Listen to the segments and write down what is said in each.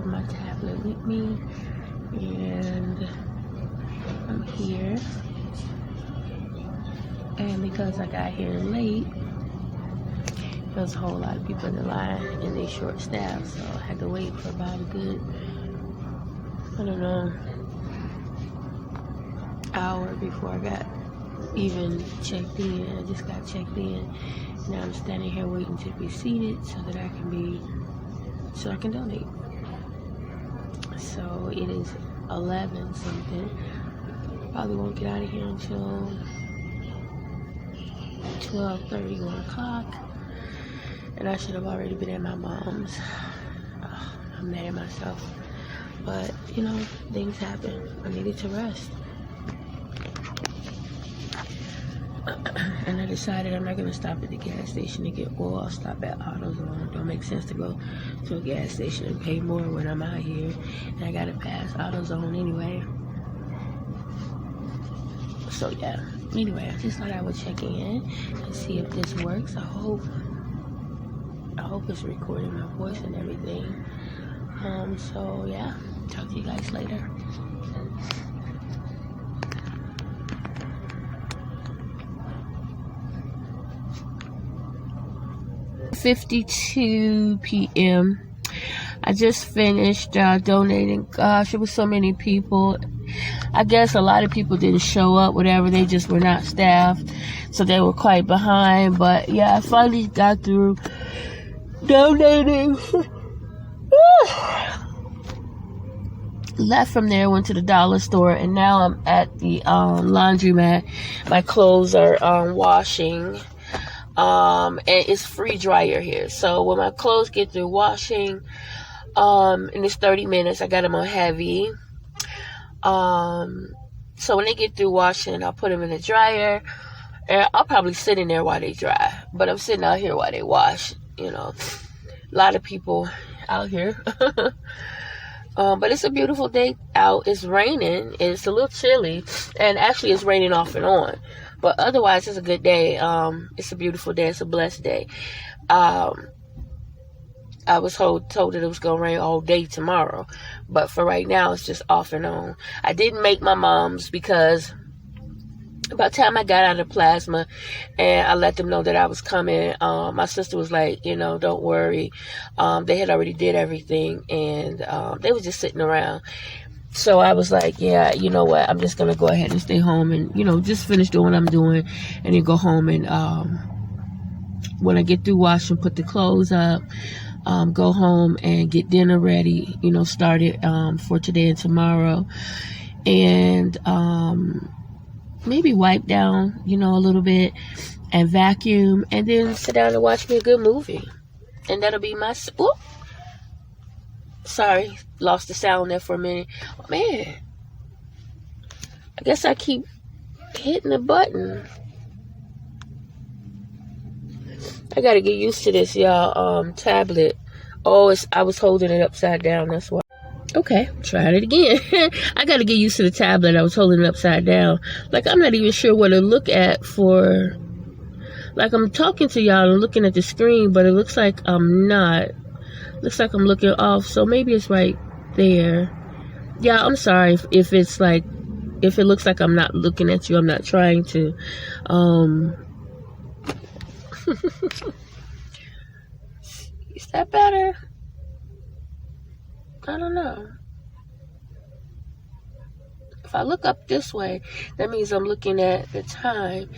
have my tablet with me, and I'm here. And because I got here late, there's a whole lot of people in the line and they short staffed, so I had to wait for about a good, I don't know, hour before I got even checked in. I just got checked in. Now I'm standing here waiting to be seated so that I can donate. So it is 11 something. Probably won't get out of here until 12:30, 1 o'clock. And I should have already been at my mom's. I'm mad at myself. But, you know, things happen. I needed to rest. And I decided I'm not going to stop at the gas station to get oil. I'll stop at AutoZone. It don't make sense to go to a gas station and pay more when I'm out here. And I got to pass AutoZone anyway. So, yeah. Anyway, I just thought I would check in and see if this works. I hope it's recording my voice and everything. So, yeah. Talk to you guys later. .52 p.m. I just finished donating. Gosh, it was so many people. I guess a lot of people didn't show up, whatever. They just were not staffed, so they were quite behind. But yeah, I finally got through donating. Left from there, went to the dollar store, and now I'm at the laundromat. My clothes are washing. And it's free dryer here. So when my clothes get through washing, and it's 30 minutes, I got them on heavy. So when they get through washing, I'll put them in the dryer, and I'll probably sit in there while they dry. But I'm sitting out here while they wash, you know. A lot of people out here. But it's a beautiful day out. It's raining. It's a little chilly, and actually it's raining off and on. But otherwise, it's a good day. It's a beautiful day. It's a blessed day. I was told that it was going to rain all day tomorrow. But for right now, it's just off and on. I didn't make my mom's because by the time I got out of plasma and I let them know that I was coming, my sister was like, you know, don't worry. They had already did everything, and they were just sitting around. So I was like, yeah, you know what? I'm just going to go ahead and stay home and, you know, just finish doing what I'm doing and then go home. And when I get through washing, put the clothes up, go home and get dinner ready, you know, start it for today and tomorrow. And maybe wipe down, you know, a little bit and vacuum, and then sit down and watch me a good movie. And that'll be my... Whoop. Sorry, lost the sound there for a minute. Oh, man, I guess I keep hitting the button. I gotta get used to this, y'all. Tablet. Oh, I was holding it upside down. That's why. Okay, tried it again. I gotta get used to the tablet. I was holding it upside down. Like, I'm not even sure what to look at for. Like, I'm talking to y'all and looking at the screen, but it looks like I'm not. Looks like I'm looking off, so maybe it's right there. Yeah, I'm sorry if it's like, if it looks like I'm not looking at you. I'm not trying to. Is that better? I don't know. If I look up this way, that means I'm looking at the time.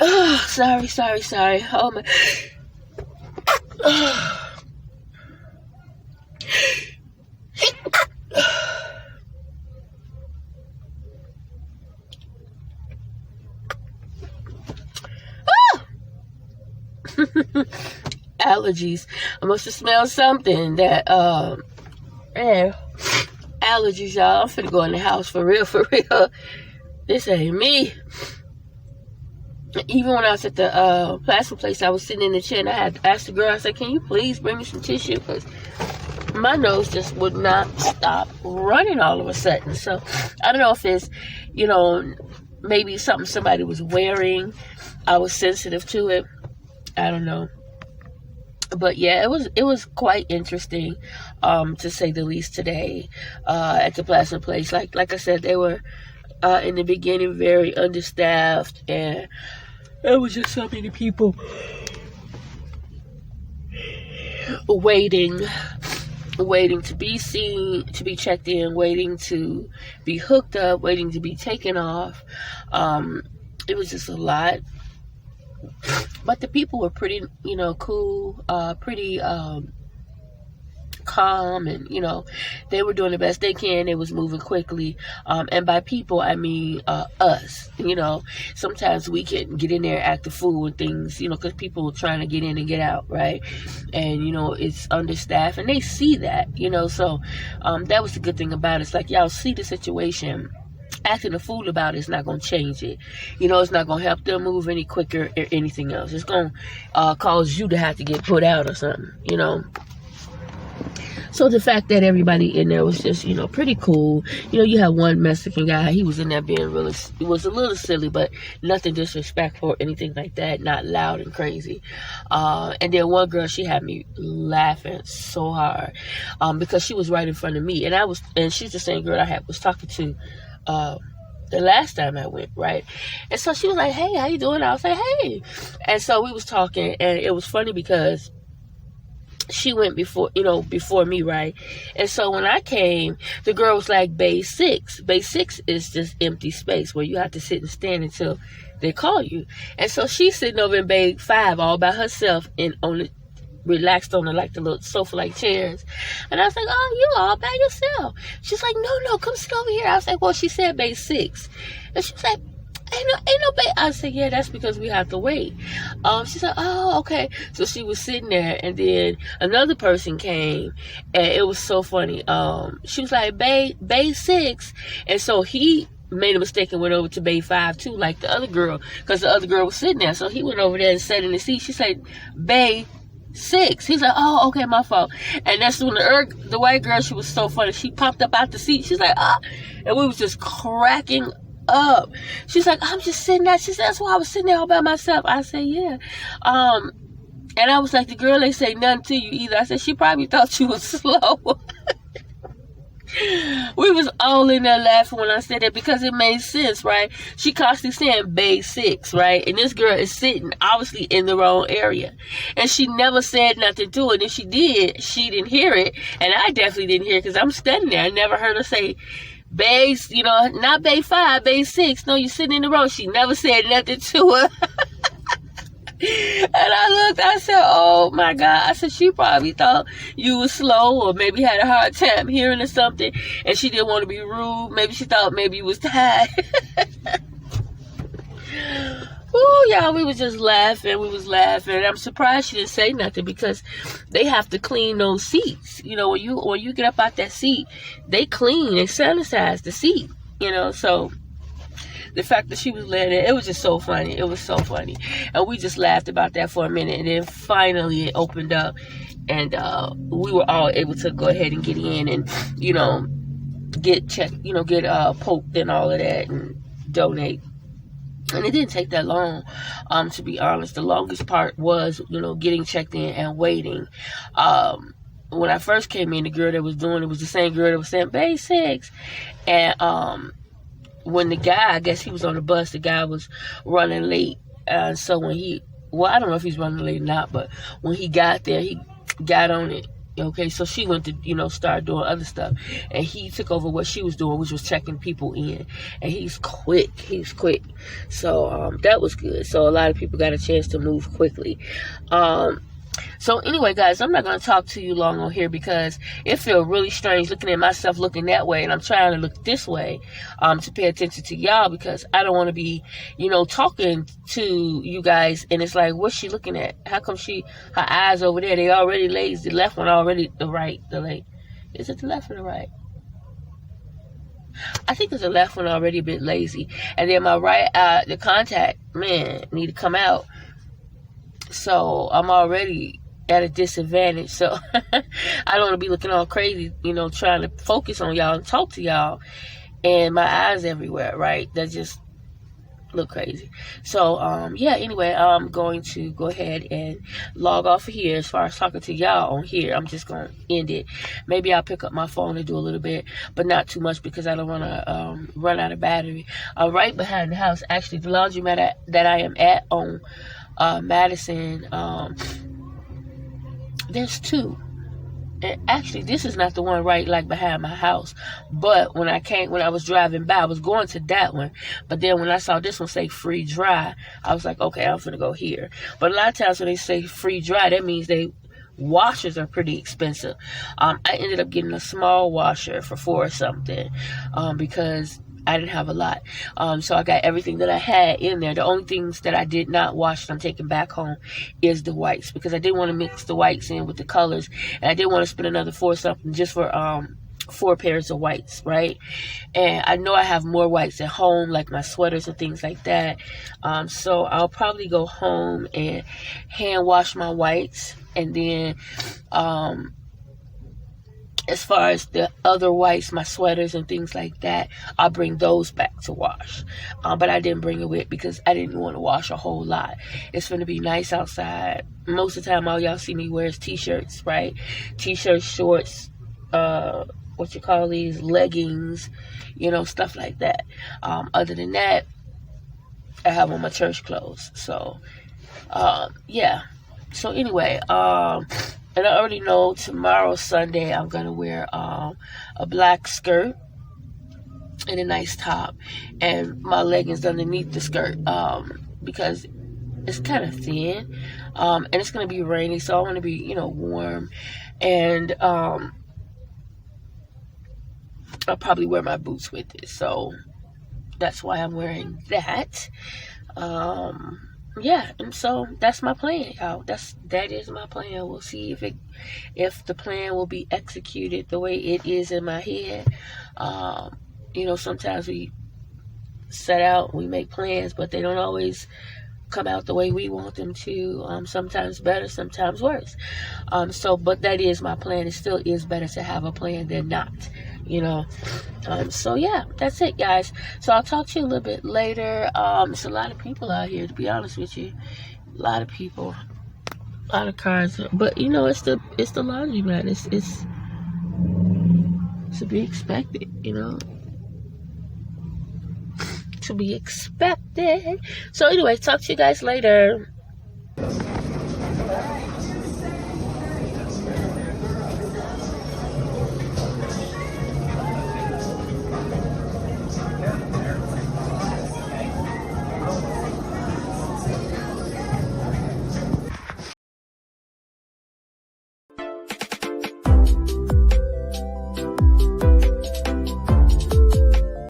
Oh, sorry. Oh my. Allergies. I must have smelled something that allergies, y'all. I'm finna go in the house for real. This ain't me. Even when I was at the plastic place, I was sitting in the chair and I had asked the girl, I said, can you please bring me some tissue? Because my nose just would not stop running all of a sudden. So I don't know if it's, you know, maybe something somebody was wearing. I was sensitive to it. I don't know. But yeah, it was quite interesting, to say the least, today, at the Plasma Place. Like I said, they were, in the beginning, very understaffed, and there was just so many people waiting to be seen, to be checked in, waiting to be hooked up, waiting to be taken off. It was just a lot. But the people were pretty, cool, pretty calm, and, they were doing the best they can. It was moving quickly. And by people, I mean us. Sometimes we can get in there, act a fool and things, because people are trying to get in and get out, right? And, it's understaffed, and they see that, so that was the good thing about it. It's like, y'all see the situation. Acting a fool about it is not going to change it. It's not going to help them move any quicker or anything else. It's going to cause you to have to get put out or something, So the fact that everybody in there was just, pretty cool. You had one Mexican guy. He was in there being really, it was a little silly, but nothing disrespectful or anything like that. Not loud and crazy. And then one girl, she had me laughing so hard because she was right in front of me. And she's the same girl I was talking to the last time I went, right? And so she was like, "Hey, how you doing?" I was like, "Hey." And so we was talking, and it was funny because she went before me, right? And so when I came, the girl was like, Bay 6. Bay 6 is just empty space where you have to sit and stand until they call you. And so she's sitting over in Bay 5 all by herself and relaxed on the little sofa-like chairs. And I was like, "Oh, you all by yourself." She's like, no, come sit over here. I was like, "Well, she said Bay 6. And she was like, ain't no Bay. I said, "Yeah, that's because we have to wait." She's like, "Oh, okay." So she was sitting there, and then another person came, and it was so funny. She was like, Bay 6. And so he made a mistake and went over to Bay 5 too, like the other girl, because the other girl was sitting there. So he went over there and sat in the seat. She said, Bay 6. He's like, "Oh, okay, my fault." And that's when the white girl, she was so funny. She popped up out the seat. She's like, "Ah," and we was just cracking up. She's like, "I'm just sitting there." She said, "That's why I was sitting there all by myself." I said, "Yeah." And I was like, "The girl ain't say nothing to you either." I said, "She probably thought you was slow." We was all in there laughing when I said that because it made sense, right? She constantly saying Bay 6, right? And this girl is sitting obviously in the wrong area. And she never said nothing to it. And if she did, she didn't hear it. And I definitely didn't hear it because I'm standing there. I never heard her say Bay, not Bay 5, Bay 6. No, you're sitting in the wrong. She never said nothing to her. And I looked, I said, "Oh my God." I said, "She probably thought you was slow or maybe had a hard time hearing or something. And she didn't want to be rude. Maybe she thought maybe you was tired." Ooh, y'all, we was just laughing. And I'm surprised she didn't say nothing because they have to clean those seats. When you get up out that seat, they clean and sanitize the seat, so the fact that she was laying there, it was just so funny. It was so funny. And we just laughed about that for a minute. And then finally it opened up. And we were all able to go ahead and get in and, get checked, get poked and all of that and donate. And it didn't take that long, to be honest. The longest part was, getting checked in and waiting. When I first came in, the girl that was doing it was the same girl that was saying Bay 6. And when the guy, I guess he was on the bus, the guy was running late. So when I don't know if he's running late or not, but when he got there, he got on it. Okay, so she went to, start doing other stuff. And he took over what she was doing, which was checking people in. And he's quick. So that was good. So a lot of people got a chance to move quickly. So anyway, guys, I'm not going to talk to you long on here because it feels really strange looking at myself looking that way. And I'm trying to look this way to pay attention to y'all because I don't want to be, talking to you guys. And it's like, what's she looking at? How come her eyes over there? They already lazy. The left one already, the right, the left. Is it the left or the right? I think it's the left one already a bit lazy. And then my right eye, the contact, man, need to come out. So I'm already at a disadvantage. So I don't want to be looking all crazy, trying to focus on y'all and talk to y'all. And my eyes everywhere, right? That just look crazy. So yeah, anyway, I'm going to go ahead and log off of here. As far as talking to y'all on here, I'm just gonna end it. Maybe I'll pick up my phone and do a little bit, but not too much, because I don't want to run out of battery. Right behind the house, actually, the laundromat that I am at on Madison, there's two. And actually, this is not the one right like behind my house. But when I was driving by, I was going to that one. But then when I saw this one say free dry, I was like, okay, I'm gonna go here. But a lot of times when they say free dry, that means washers are pretty expensive. I ended up getting a small washer for $4 or something, because I didn't have a lot. So I got everything that I had in there. The only things that I did not wash that I'm taking back home is the whites, because I didn't want to mix the whites in with the colors, and I didn't want to spend another $4 something just for 4 pairs of whites, right? And I know I have more whites at home, like my sweaters and things like that. So I'll probably go home and hand wash my whites, and then as far as the other whites, my sweaters and things like that, I'll bring those back to wash. But I didn't bring it with, because I didn't want to wash a whole lot. It's going to be nice outside. Most of the time, all y'all see me wear is t-shirts, right? T-shirts, shorts, leggings, stuff like that. Other than that, I have on my church clothes. So, yeah. So anyway, and I already know tomorrow, Sunday, I'm going to wear a black skirt and a nice top, and my leggings underneath the skirt, because it's kind of thin, and it's going to be rainy, so I want to be, warm, and I'll probably wear my boots with it, so that's why I'm wearing that. Yeah, and so that's my plan, y'all. That is my plan. We'll see if the plan will be executed the way it is in my head. Sometimes we set out, we make plans, but they don't always come out the way we want them to. Sometimes better, sometimes worse. But that is my plan. It still is better to have a plan than not. So yeah, that's it, guys. So I'll talk to you a little bit later. It's a lot of people out here, to be honest with you. A lot of people, a lot of cars. But it's the laundromat. It's to be expected. To be expected. So anyway, talk to you guys later.